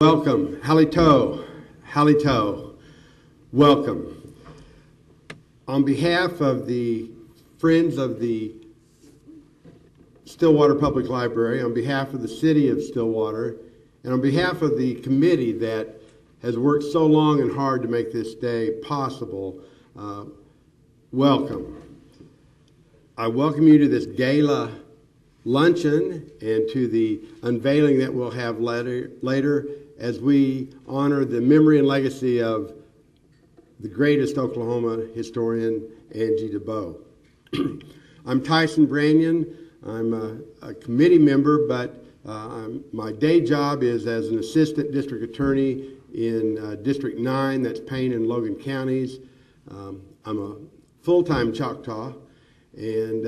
Welcome, Halito, welcome. On behalf of the Friends of the Stillwater Public Library, on behalf of the City of Stillwater, and on behalf of the committee that has worked so long and hard to make this day possible, welcome. I welcome you to this gala luncheon and to the unveiling that we'll have later as we honor the memory and legacy of the greatest Oklahoma historian, AngieDeboLuncheon. I'm Tyson Branyon. I'm a committee member, but my day job is as an assistant district attorney in District 9, that's Payne and Logan counties. I'm a full-time Choctaw, and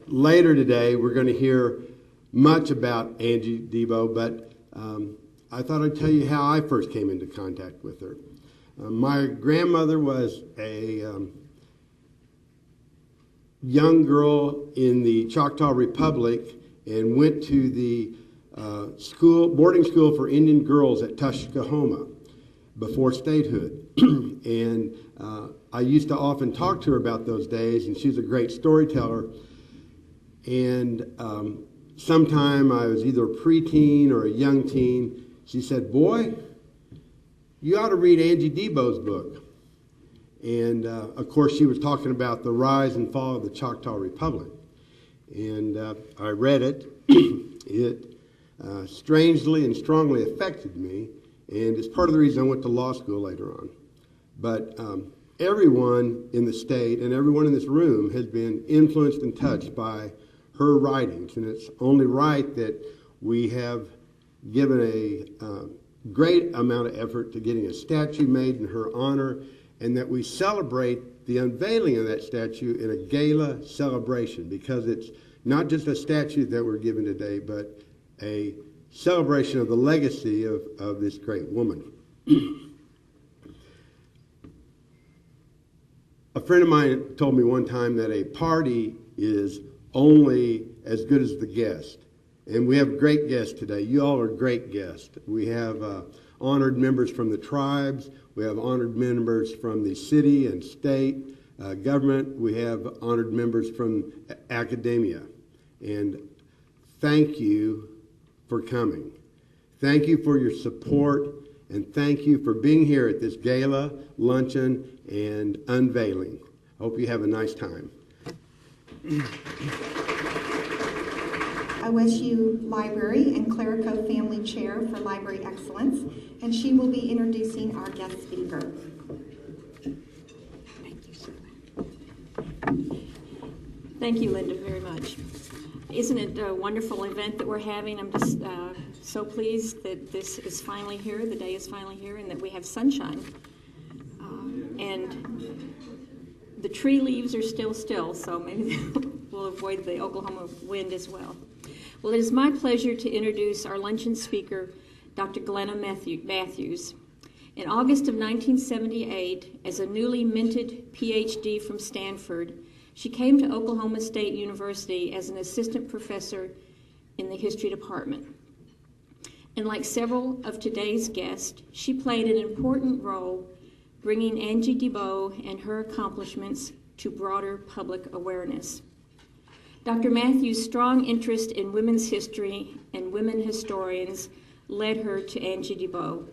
later today we're going to hear much about AngieDeboLuncheon, but I thought I'd tell you how I first came into contact with her. My grandmother was a young girl in the Choctaw Republic and went to the boarding school for Indian girls at Tuskahoma before statehood. And I used to often talk to her about those days, and she was a great storyteller. And sometime I was either a preteen or a young teen, she said, "Boy, you ought to read AngieDeboLuncheon's book." And of course she was talking about the rise and fall of the Choctaw Republic. And I read it. It strangely and strongly affected me, and it's part of the reason I went to law school later on. But everyone in the state and everyone in this room has been influenced and touched by her writings, and it's only right that we have given a great amount of effort to getting a statue made in her honor, and that we celebrate the unveiling of that statue in a gala celebration, because it's not just a statue that we're given today, but a celebration of the legacy of this great woman. A friend of mine told me one time that a party is only as good as the guest. And we have great guests today. You all are great guests. We have honored members from the tribes. We have honored members from the city and state government. We have honored members from academia. And thank you for coming. Thank you for your support, and thank you for being here at this gala, luncheon, and unveiling. I hope you have a nice time. OSU Library and Clerico Family Chair for Library Excellence, and she will be introducing our guest speaker. Thank you, Shirley. Thank you, Linda, very much. Isn't it a wonderful event that we're having? I'm just so pleased that this is finally here, the day is finally here, and that we have sunshine. And the tree leaves are still, so maybe we'll avoid the Oklahoma wind as well. Well, it is my pleasure to introduce our luncheon speaker, Dr. Glenna Matthews. In August of 1978, as a newly minted PhD from Stanford, she came to Oklahoma State University as an assistant professor in the history department. And like several of today's guests, she played an important role bringing AngieDeboLuncheon and her accomplishments to broader public awareness. Dr. Matthews' strong interest in women's history and women historians led her to AngieDeboLuncheon.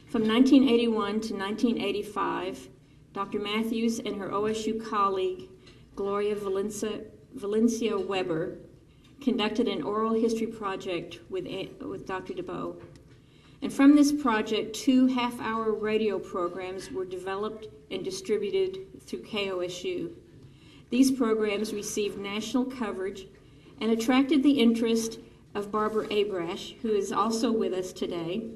From 1981 to 1985, Dr. Matthews and her OSU colleague, Gloria Valencia Weber, conducted an oral history project with Dr. DeBow. And from this project, 2 half-hour radio programs were developed and distributed through KOSU. These programs received national coverage and attracted the interest of Barbara Abrash, who is also with us today.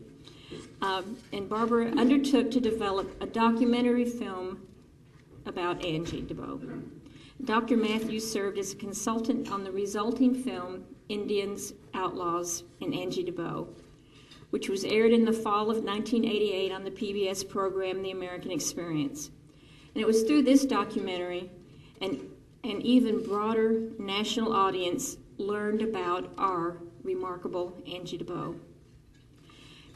And Barbara undertook to develop a documentary film about AngieDeboLuncheon. Dr. Matthews served as a consultant on the resulting film, Indians, Outlaws, and AngieDeboLuncheon, which was aired in the fall of 1988 on the PBS program, The American Experience. And it was through this documentary an even broader national audience learned about our remarkable Angie DeBow.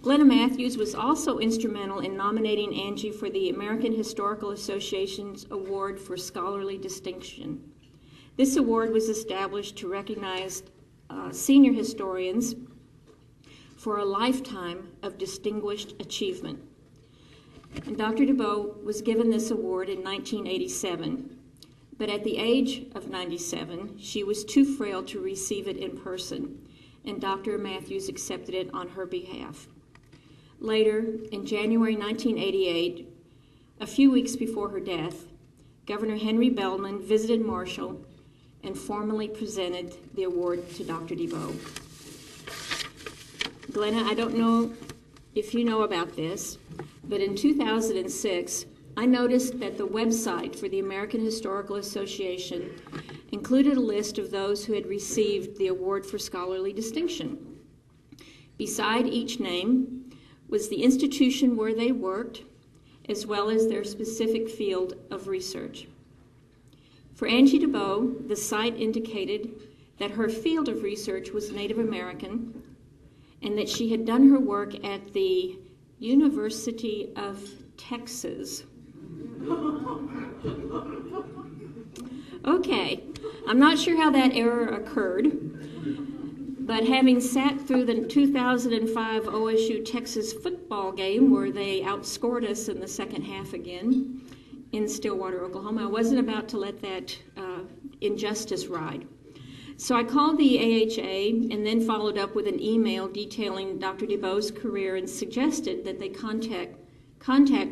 Glenna Matthews was also instrumental in nominating Angie for the American Historical Association's Award for Scholarly Distinction. This award was established to recognize senior historians for a lifetime of distinguished achievement. And Dr. DeBow was given this award in 1987, but at the age of 97, she was too frail to receive it in person, and Dr. Matthews accepted it on her behalf. Later, in January 1988, a few weeks before her death, Governor Henry Bellman visited Marshall and formally presented the award to Dr. DeBow. Glenna, I don't know if you know about this, but in 2006, I noticed that the website for the American Historical Association included a list of those who had received the Award for Scholarly Distinction. Beside each name was the institution where they worked, as well as their specific field of research. For Angie DeBow, the site indicated that her field of research was Native American and that she had done her work at the University of Texas. Okay, I'm not sure how that error occurred, but having sat through the 2005 OSU Texas football game where they outscored us in the second half again in Stillwater, Oklahoma, I wasn't about to let that injustice ride. So I called the AHA and then followed up with an email detailing Dr. DeBow's career and suggested that they contact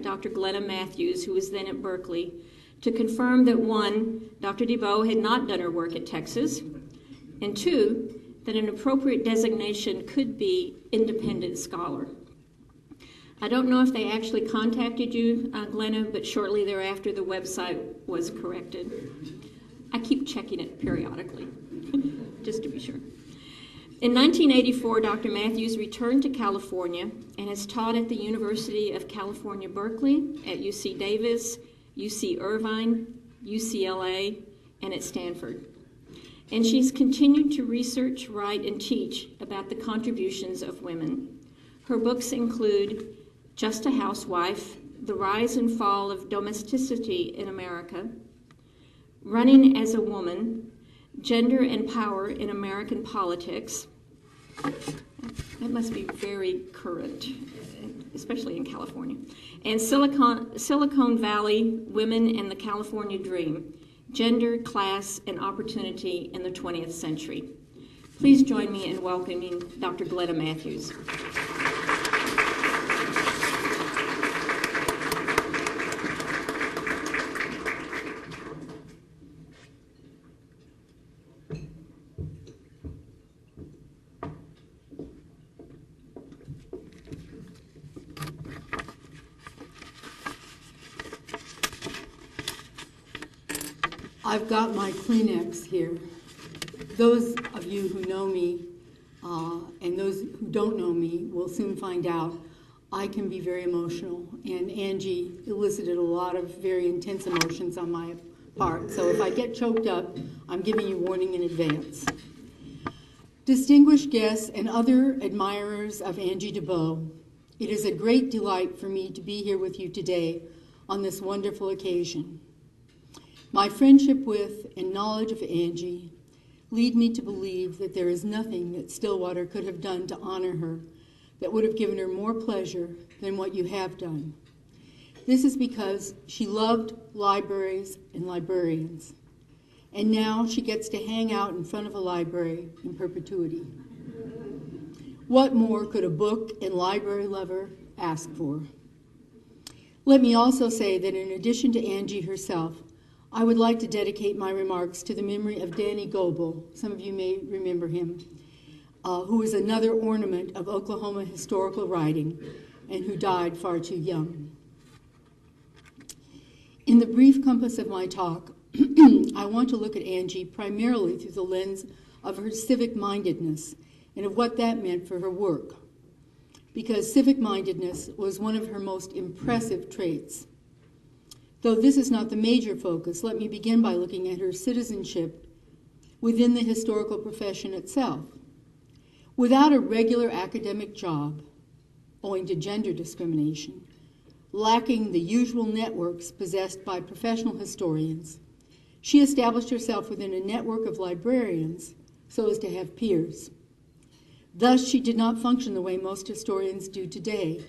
Dr. Glenna Matthews, who was then at Berkeley, to confirm that one, Dr. DeBow had not done her work at Texas, and two, that an appropriate designation could be independent scholar. I don't know if they actually contacted you, Glenna, but shortly thereafter the website was corrected. I keep checking it periodically, just to be sure. In 1984, Dr. Matthews returned to California and has taught at the University of California, Berkeley, at UC Davis, UC Irvine, UCLA, and at Stanford. And she's continued to research, write, and teach about the contributions of women. Her books include Just a Housewife, The Rise and Fall of Domesticity in America, Running as a Woman, Gender and Power in American Politics. That must be very current, especially in California. And Silicon Valley, Women and the California Dream, Gender, Class, and Opportunity in the 20th Century. Please join me in welcoming Dr. Glenna Matthews. I've got my Kleenex here. Those of you who know me and those who don't know me will soon find out I can be very emotional, and Angie elicited a lot of very intense emotions on my part. So if I get choked up, I'm giving you warning in advance. Distinguished guests and other admirers of Angie DeBow, it is a great delight for me to be here with you today on this wonderful occasion. My friendship with and knowledge of Angie lead me to believe that there is nothing that Stillwater could have done to honor her that would have given her more pleasure than what you have done. This is because she loved libraries and librarians, and now she gets to hang out in front of a library in perpetuity. What more could a book and library lover ask for? Let me also say that in addition to Angie herself, I would like to dedicate my remarks to the memory of Danny Goebel. Some of you may remember him, who is another ornament of Oklahoma historical writing and who died far too young. In the brief compass of my talk, I want to look at Angie primarily through the lens of her civic-mindedness and of what that meant for her work, because civic-mindedness was one of her most impressive traits. Though this is not the major focus, let me begin by looking at her citizenship within the historical profession itself. Without a regular academic job, owing to gender discrimination, lacking the usual networks possessed by professional historians, she established herself within a network of librarians so as to have peers. Thus, she did not function the way most historians do today,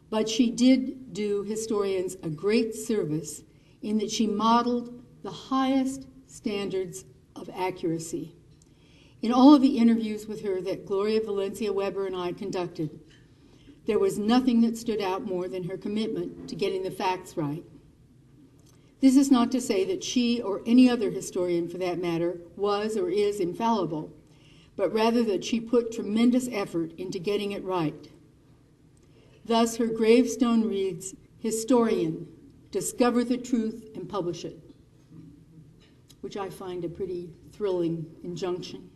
but she did do historians a great service in that she modeled the highest standards of accuracy. In all of the interviews with her that Gloria Valencia Weber and I conducted, there was nothing that stood out more than her commitment to getting the facts right. This is not to say that she, or any other historian for that matter, was or is infallible, but rather that she put tremendous effort into getting it right. Thus, her gravestone reads, "Historian, discover the truth and publish it," which I find a pretty thrilling injunction.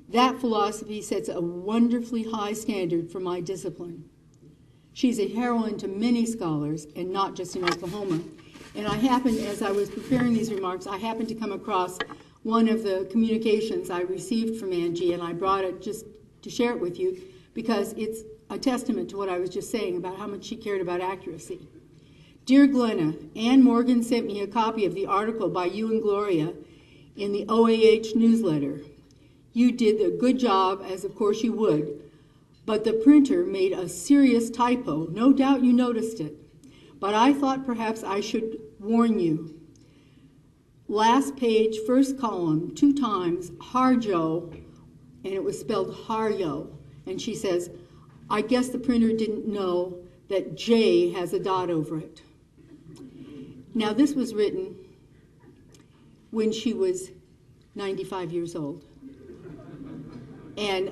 That philosophy sets a wonderfully high standard for my discipline. She's a heroine to many scholars, and not just in Oklahoma. And I happened, as I was preparing these remarks, I happened to come across one of the communications I received from Angie, and I brought it just to share it with you because it's a testament to what I was just saying about how much she cared about accuracy. Dear Glenna, Ann Morgan sent me a copy of the article by you and Gloria in the OAH newsletter. You did a good job, as of course you would, but the printer made a serious typo. No doubt you noticed it, but I thought perhaps I should warn you. Last page, first column, 2 times, Harjo, and it was spelled Harjo. And she says, I guess the printer didn't know that J has a dot over it. Now, this was written when she was 95 years old. And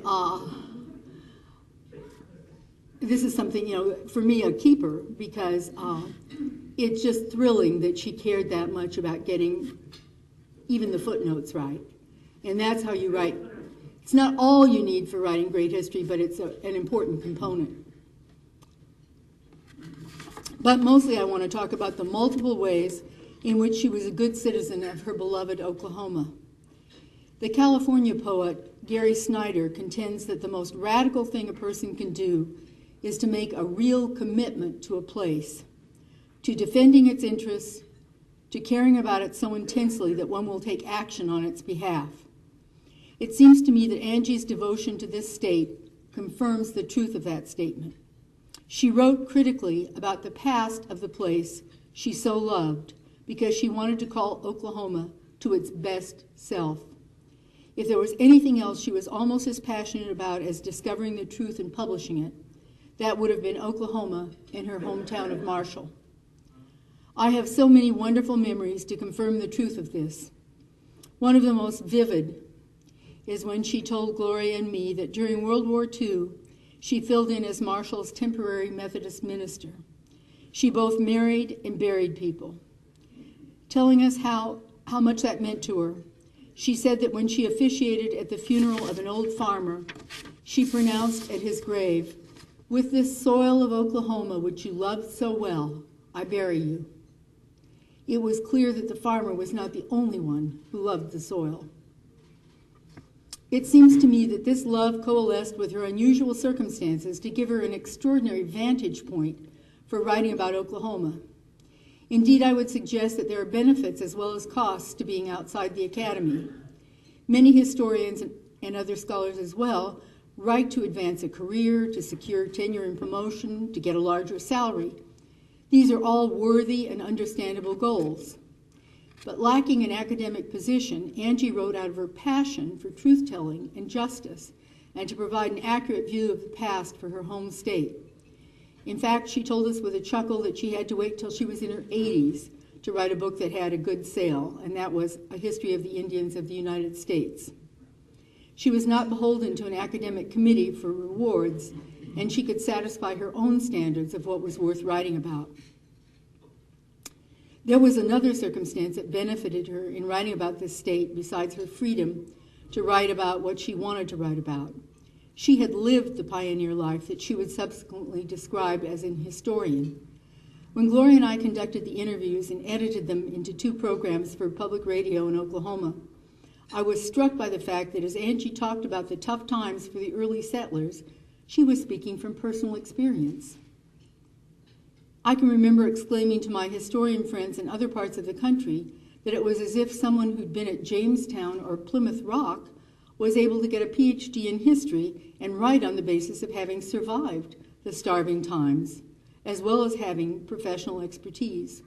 this is something, for me, a keeper, because it's just thrilling that she cared that much about getting even the footnotes right. And that's how you write. It's not all you need for writing great history, but it's an important component. But mostly I want to talk about the multiple ways in which she was a good citizen of her beloved Oklahoma. The California poet Gary Snyder contends that the most radical thing a person can do is to make a real commitment to a place, to defending its interests, to caring about it so intensely that one will take action on its behalf. It seems to me that Angie's devotion to this state confirms the truth of that statement. She wrote critically about the past of the place she so loved because she wanted to call Oklahoma to its best self. If there was anything else she was almost as passionate about as discovering the truth and publishing it, that would have been Oklahoma and her hometown of Marshall. I have so many wonderful memories to confirm the truth of this. One of the most vivid is when she told Gloria and me that during World War II, she filled in as Marshall's temporary Methodist minister. She both married and buried people. Telling us how much that meant to her, she said that when she officiated at the funeral of an old farmer, she pronounced at his grave, "With this soil of Oklahoma, which you loved so well, I bury you." It was clear that the farmer was not the only one who loved the soil. It seems to me that this love coalesced with her unusual circumstances to give her an extraordinary vantage point for writing about Oklahoma. Indeed, I would suggest that there are benefits as well as costs to being outside the academy. Many historians and other scholars as well write to advance a career, to secure tenure and promotion, to get a larger salary. These are all worthy and understandable goals. But lacking an academic position, Angie wrote out of her passion for truth-telling and justice, and to provide an accurate view of the past for her home state. In fact, she told us with a chuckle that she had to wait till she was in her 80s to write a book that had a good sale, and that was A History of the Indians of the United States. She was not beholden to an academic committee for rewards, and she could satisfy her own standards of what was worth writing about. There was another circumstance that benefited her in writing about this state besides her freedom to write about what she wanted to write about. She had lived the pioneer life that she would subsequently describe as an historian. When Gloria and I conducted the interviews and edited them into 2 programs for public radio in Oklahoma, I was struck by the fact that as Angie talked about the tough times for the early settlers, she was speaking from personal experience. I can remember exclaiming to my historian friends in other parts of the country that it was as if someone who'd been at Jamestown or Plymouth Rock was able to get a PhD in history and write on the basis of having survived the starving times, as well as having professional expertise.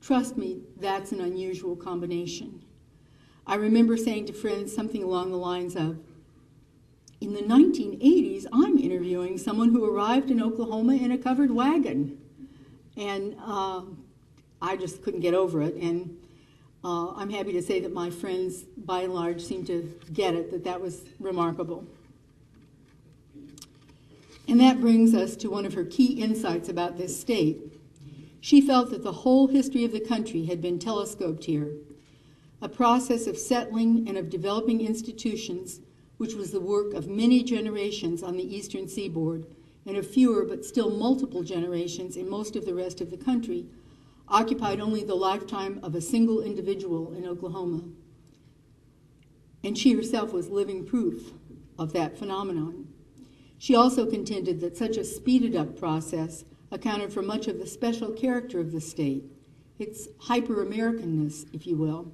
Trust me, that's an unusual combination. I remember saying to friends something along the lines of, in the 1980s, I'm interviewing someone who arrived in Oklahoma in a covered wagon. And I just couldn't get over it. And I'm happy to say that my friends, by and large, seem to get it, that was remarkable. And that brings us to one of her key insights about this state. She felt that the whole history of the country had been telescoped here, a process of settling and of developing institutions, which was the work of many generations on the eastern seaboard and of fewer but still multiple generations in most of the rest of the country, occupied only the lifetime of a single individual in Oklahoma. And she herself was living proof of that phenomenon. She also contended that such a speeded-up process accounted for much of the special character of the state, its hyper-Americanness, if you will.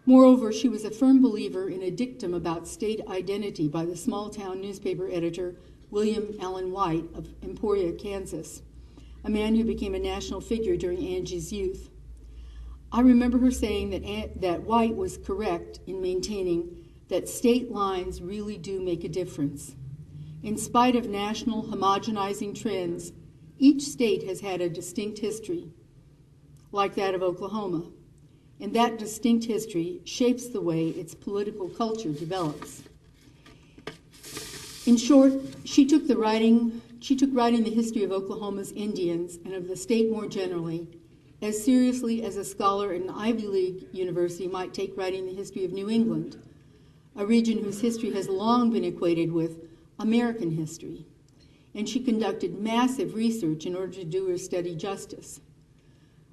Moreover, she was a firm believer in a dictum about state identity by the small-town newspaper editor William Allen White of Emporia, Kansas, a man who became a national figure during Angie's youth. I remember her saying that White was correct in maintaining that state lines really do make a difference. In spite of national homogenizing trends, each state has had a distinct history, like that of Oklahoma, and that distinct history shapes the way its political culture develops. In short, she took writing the history of Oklahoma's Indians and of the state more generally as seriously as a scholar at an Ivy League university might take writing the history of New England, a region whose history has long been equated with American history, and she conducted massive research in order to do her study justice.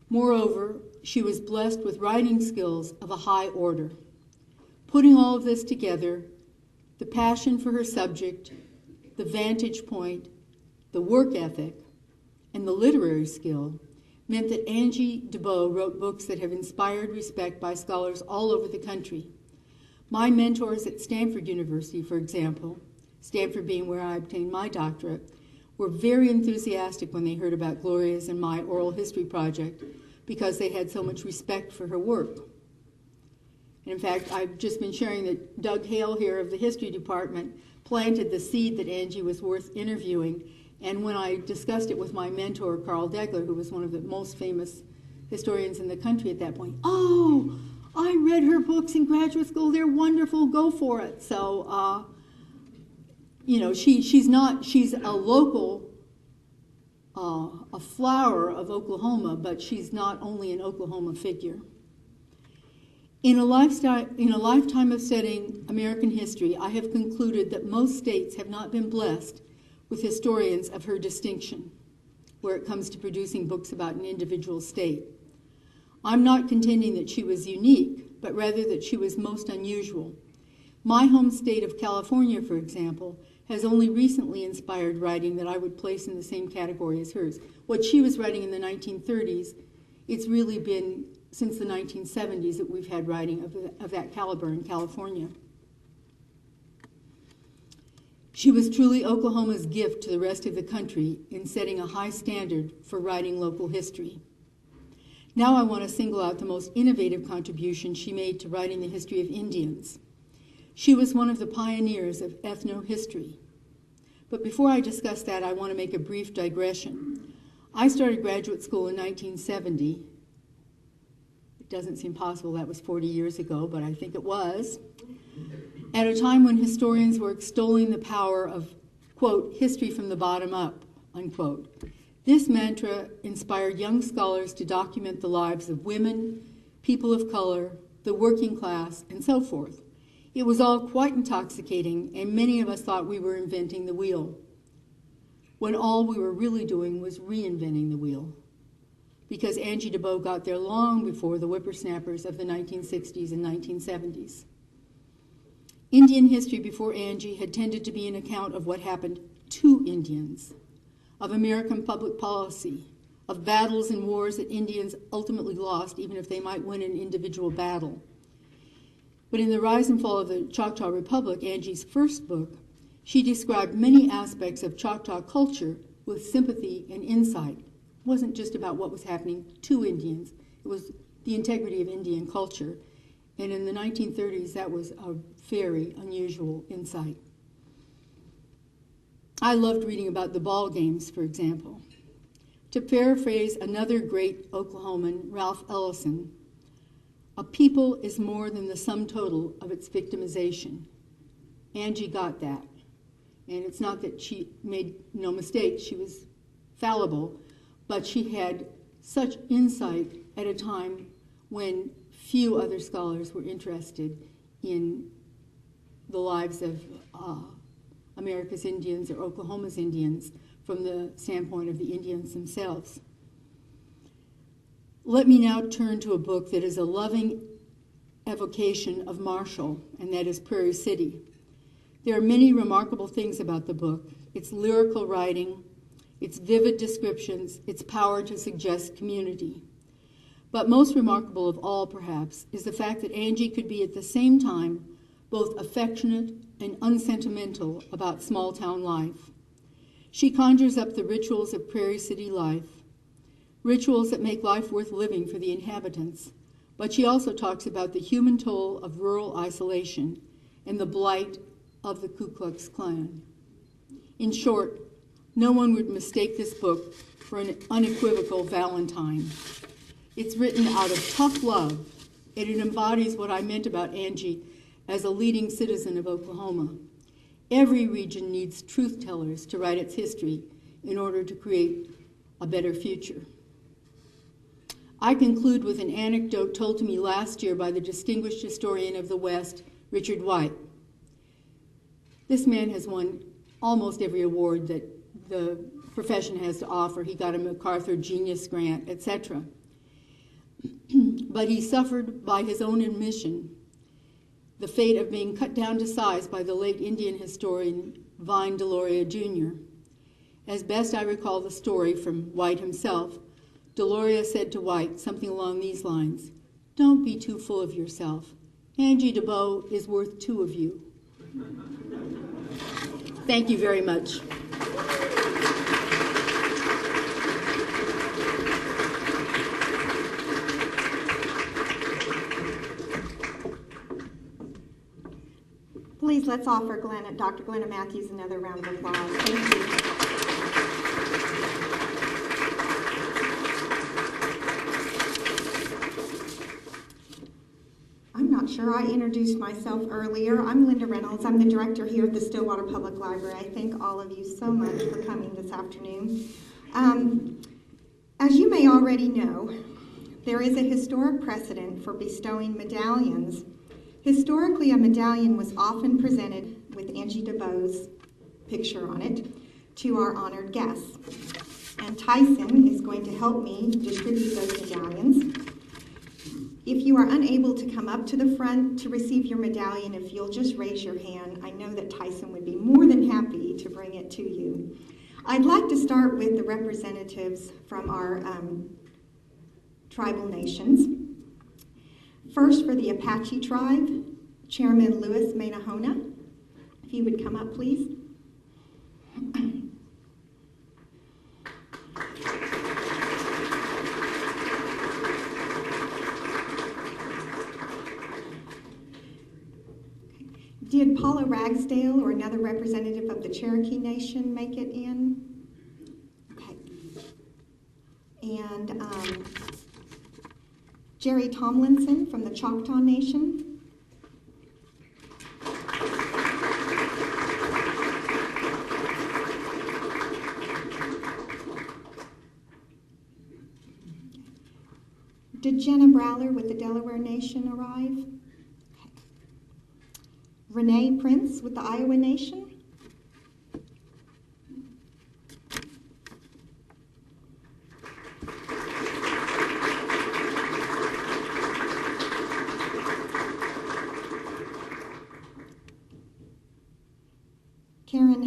Moreover, she was blessed with writing skills of a high order. Putting all of this together, the passion for her subject, the vantage point, the work ethic, and the literary skill meant that Angie DeBow wrote books that have inspired respect by scholars all over the country. My mentors at Stanford University, for example, Stanford being where I obtained my doctorate, were very enthusiastic when they heard about Gloria's and my oral history project because they had so much respect for her work. And in fact, I've just been sharing that Doug Hale here of the history department planted the seed that Angie was worth interviewing. And when I discussed it with my mentor, Carl Degler, who was one of the most famous historians in the country at that point, "Oh, I read her books in graduate school. They're wonderful. Go for it." So, she's a local, a flower of Oklahoma, but she's not only an Oklahoma figure. In a lifetime of studying American history, I have concluded that most states have not been blessed with historians of her distinction where it comes to producing books about an individual state. I'm not contending that she was unique, but rather that she was most unusual. My home state of California, for example, has only recently inspired writing that I would place in the same category as hers. What she was writing in the 1930s, it's really been since the 1970s that we've had writing of that caliber in California. She was truly Oklahoma's gift to the rest of the country in setting a high standard for writing local history. Now I want to single out the most innovative contribution she made to writing the history of Indians. She was one of the pioneers of ethnohistory. But before I discuss that, I want to make a brief digression. I started graduate school in 1970. It doesn't seem possible that was 40 years ago, but I think it was. At a time when historians were extolling the power of, quote, history from the bottom up, unquote. This mantra inspired young scholars to document the lives of women, people of color, the working class, and so forth. It was all quite intoxicating, and many of us thought we were inventing the wheel, when all we were really doing was reinventing the wheel. because Angie DeBow got there long before the whippersnappers of the 1960s and 1970s. Indian history before Angie had tended to be an account of what happened to Indians, of American public policy, of battles and wars that Indians ultimately lost, even if they might win an individual battle. But in The Rise and Fall of the Choctaw Republic, Angie's first book, she described many aspects of Choctaw culture with sympathy and insight. It wasn't just about what was happening to Indians. It was the integrity of Indian culture. And in the 1930s, that was a very unusual insight. I loved reading about the ball games, for example. To paraphrase another great Oklahoman, Ralph Ellison, a people is more than the sum total of its victimization. Angie got that. And it's not that she made no mistakes, she was fallible, but she had such insight at a time when few other scholars were interested in the lives of America's Indians or Oklahoma's Indians from the standpoint of the Indians themselves. Let me now turn to a book that is a loving evocation of Marshall, and that is Prairie City. There are many remarkable things about the book: its lyrical writing, its vivid descriptions, its power to suggest community. But most remarkable of all, perhaps, is the fact that Angie could be at the same time both affectionate and unsentimental about small-town life. She conjures up the rituals of Prairie City life, rituals that make life worth living for the inhabitants, but she also talks about the human toll of rural isolation and the blight of the Ku Klux Klan. In short, no one would mistake this book for an unequivocal Valentine. It's written out of tough love, and it embodies what I meant about Angie as a leading citizen of Oklahoma. Every region needs truth tellers to write its history in order to create a better future. I conclude with an anecdote told to me last year by the distinguished historian of the West, Richard White. This man has won almost every award that the profession has to offer. He got a MacArthur Genius Grant, etc. But he suffered, by his own admission, the fate of being cut down to size by the late Indian historian Vine Deloria Jr. As best I recall the story from White himself, Deloria said to White something along these lines: "Don't be too full of yourself. Angie DeBow is worth two of you." Thank you very much. Please, let's offer Dr. Glenna Matthews another round of applause. Thank you. I'm not sure I introduced myself earlier. I'm Linda Reynolds. I'm the director here at the Stillwater Public Library. I thank all of you so much for coming this afternoon. As you may already know, there is a historic precedent for bestowing medallions. Historically, a medallion was often presented with Angie DeBow's picture on it to our honored guests. And Tyson is going to help me distribute those medallions. If you are unable to come up to the front to receive your medallion, if you'll just raise your hand, I know that Tyson would be more than happy to bring it to you. I'd like to start with the representatives from our tribal nations. First, for the Apache tribe, Chairman Louis Manahona. If you would come up, please. Did Paula Ragsdale or another representative of the Cherokee Nation make it in? Okay. And Jerry Tomlinson from the Choctaw Nation. Did Jenna Browler with the Delaware Nation arrive? Okay. Renee Prince with the Iowa Nation.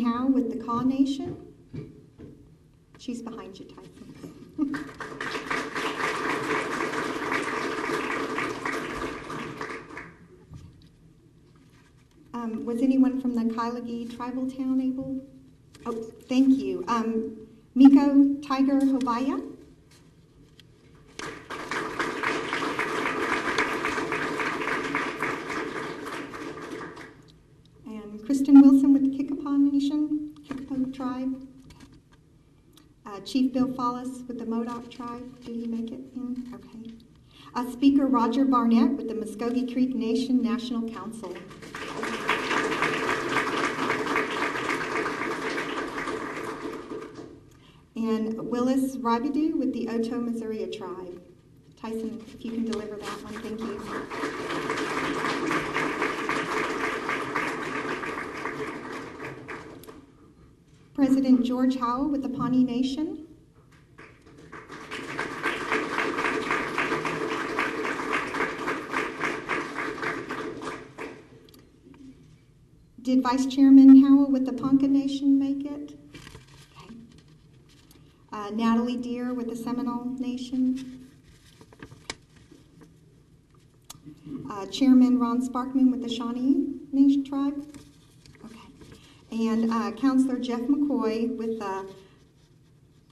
Howe with the Kaw Nation. She's behind you, Tyson. Was anyone from the Kailagi Tribal Town able? Oh, thank you. Miko Tiger Hovaya. And Kristen Wilson with the Kikapaw Nation, Kikapaw Tribe. Chief Bill Follis with the Modoc Tribe. Did he make it in? Okay. Speaker Roger Barnett with the Muskogee Creek Nation National Council. And Willis Rabideau with the Otoe Missouri Tribe. Tyson, if you can deliver that one, thank you. President George Howell with the Pawnee Nation. Did Vice Chairman Howell with the Ponca Nation make it? Okay. Natalie Deere with the Seminole Nation. Chairman Ron Sparkman with the Shawnee Nation Tribe. And Councilor Jeff McCoy with the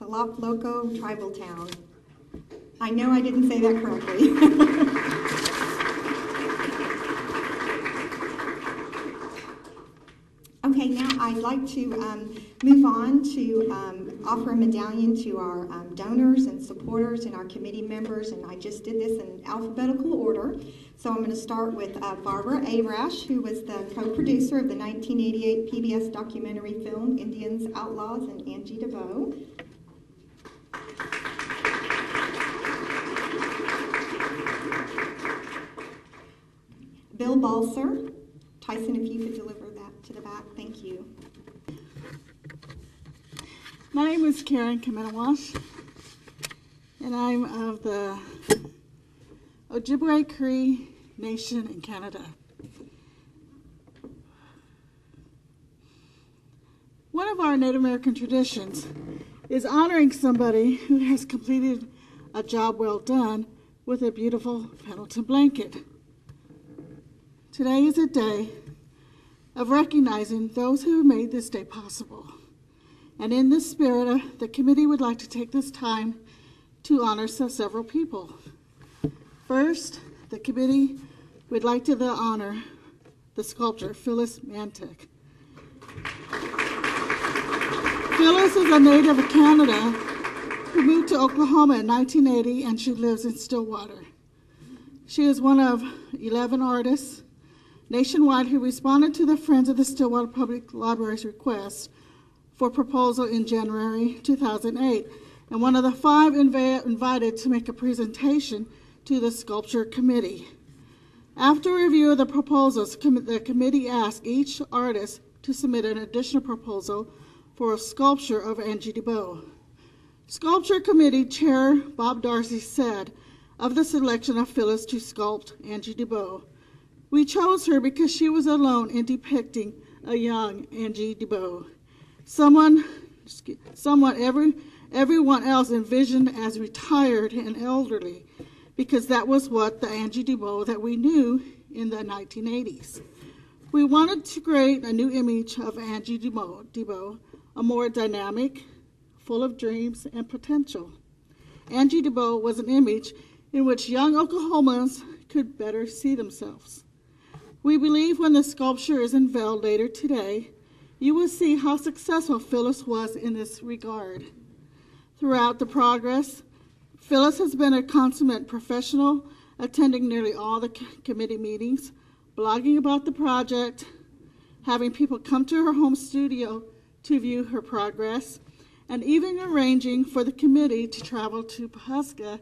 Loco Tribal Town. I know I didn't say that correctly. Okay, now I'd like to move on to offer a medallion to our donors and supporters and our committee members, and I just did this in alphabetical order. So I'm going to start with Barbara Arash, who was the co-producer of the 1988 PBS documentary film Indians, Outlaws, and Angie DeVoe. Bill Balser. Tyson, if you could deliver that to the back, thank you. My name is Karen Kamanawash, and I'm of the Ojibwe Cree Nation in Canada. One of our Native American traditions is honoring somebody who has completed a job well done with a beautiful Pendleton blanket. Today is a day of recognizing those who have made this day possible. And in this spirit, the committee would like to take this time to honor several people. First, the committee would like to honor the sculptor Phyllis Mantek. Phyllis is a native of Canada who moved to Oklahoma in 1980, and she lives in Stillwater. She is one of 11 artists nationwide who responded to the Friends of the Stillwater Public Library's request for proposal in January 2008, and one of the 5 invited to make a presentation to the sculpture committee. After review of the proposals, the committee asked each artist to submit an additional proposal for a sculpture of Angie DeBow. Sculpture committee chair Bob Darcy said of the selection of Phyllis to sculpt Angie DeBow, "We chose her because she was alone in depicting a young Angie DeBow, someone everyone else envisioned as retired and elderly, because that was what the Angie DeBow that we knew in the 1980s. We wanted to create a new image of Angie DeBow, a more dynamic, full of dreams and potential. Angie DeBow was an image in which young Oklahomans could better see themselves. We believe when the sculpture is unveiled later today, you will see how successful Phyllis was in this regard. Throughout the progress, Phyllis has been a consummate professional, attending nearly all the committee meetings, blogging about the project, having people come to her home studio to view her progress, and even arranging for the committee to travel to Pawhuska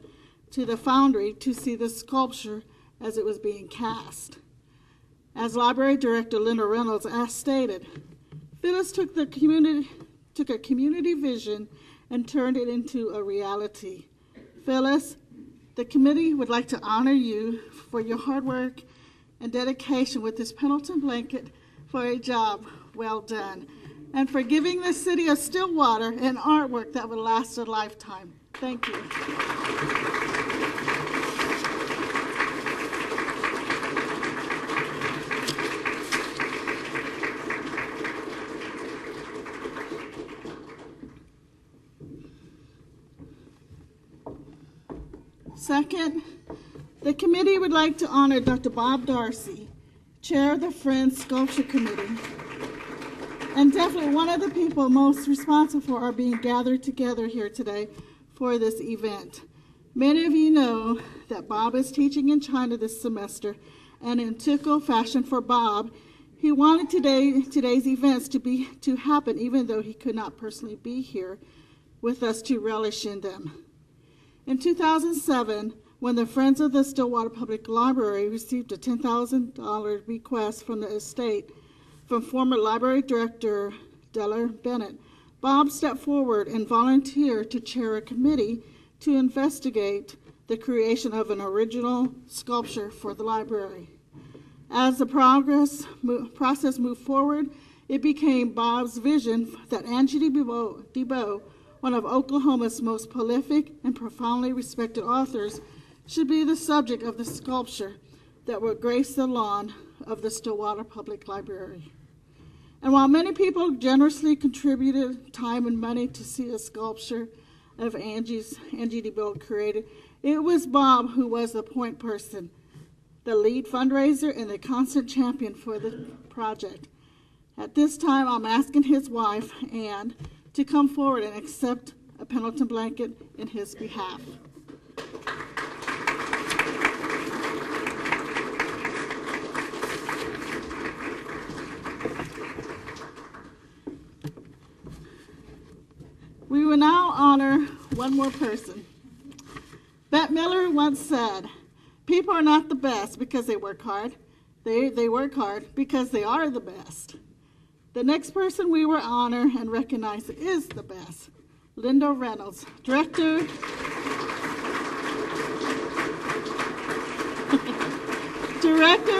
to the foundry to see the sculpture as it was being cast. As Library Director Linda Reynolds stated, Phyllis took a community vision and turned it into a reality. Phyllis, the committee would like to honor you for your hard work and dedication with this Pendleton blanket for a job well done. and for giving the city of Stillwater an artwork that will last a lifetime. Thank you. Second, the committee would like to honor Dr. Bob Darcy, Chair of the Friends Sculpture Committee, and definitely one of the people most responsible for our being gathered together here today for this event. Many of you know that Bob is teaching in China this semester, and in typical fashion for Bob, he wanted today's events to happen even though he could not personally be here with us to relish in them. In 2007, when the Friends of the Stillwater Public Library received a $10,000 request from the estate from former library director Della Bennett, Bob stepped forward and volunteered to chair a committee to investigate the creation of an original sculpture for the library. As the process moved forward, it became Bob's vision that AngieDeboLuncheon, one of Oklahoma's most prolific and profoundly respected authors, should be the subject of the sculpture that will grace the lawn of the Stillwater Public Library. And while many people generously contributed time and money to see a sculpture of AngieDeboLuncheon created, it was Bob who was the point person, the lead fundraiser, and the constant champion for the project. At this time, I'm asking his wife, Ann, to come forward and accept a Pendleton blanket in his behalf. We will now honor one more person. Bette Miller once said, "People are not the best because they work hard. They work hard because they are the best." The next person we will honor and recognize is the best. Linda Reynolds, Director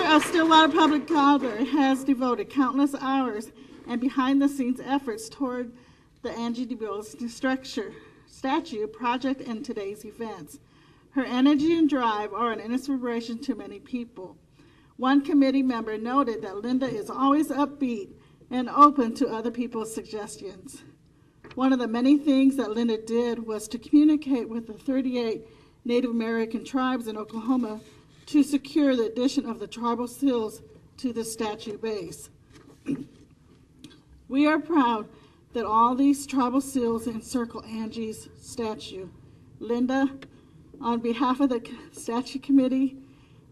of Stillwater Public Library, has devoted countless hours and behind-the-scenes efforts toward the AngieDeboLuncheon statue project and today's events. Her energy and drive are an inspiration to many people. One committee member noted that Linda is always upbeat and open to other people's suggestions. One of the many things that Linda did was to communicate with the 38 Native American tribes in Oklahoma to secure the addition of the tribal seals to the statue base. We are proud that all these tribal seals encircle Angie's statue. Linda, on behalf of the statue committee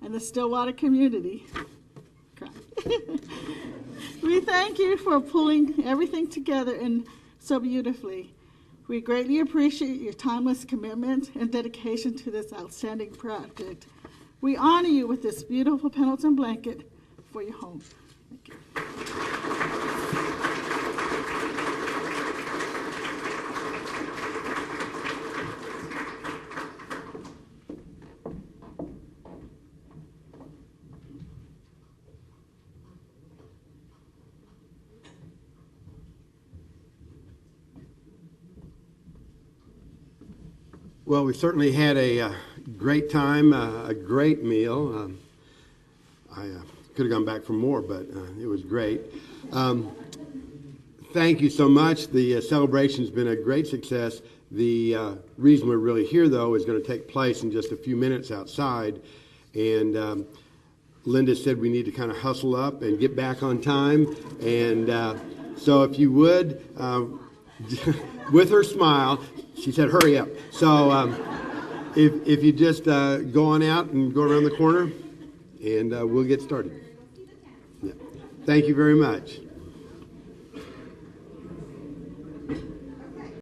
and the Stillwater community, we thank you for pulling everything together and so beautifully. We greatly appreciate your timeless commitment and dedication to this outstanding project. We honor you with this beautiful Pendleton blanket for your home. Thank you. Well, we certainly had a great time, a great meal. I could have gone back for more, but it was great. Thank you so much. The celebration's been a great success. The reason we're really here, though, is going to take place in just a few minutes outside. And Linda said we need to kind of hustle up and get back on time. And so if you would, with her smile, she said, hurry up. So if you just go on out and go around the corner, and we'll get started. Yeah. Thank you very much.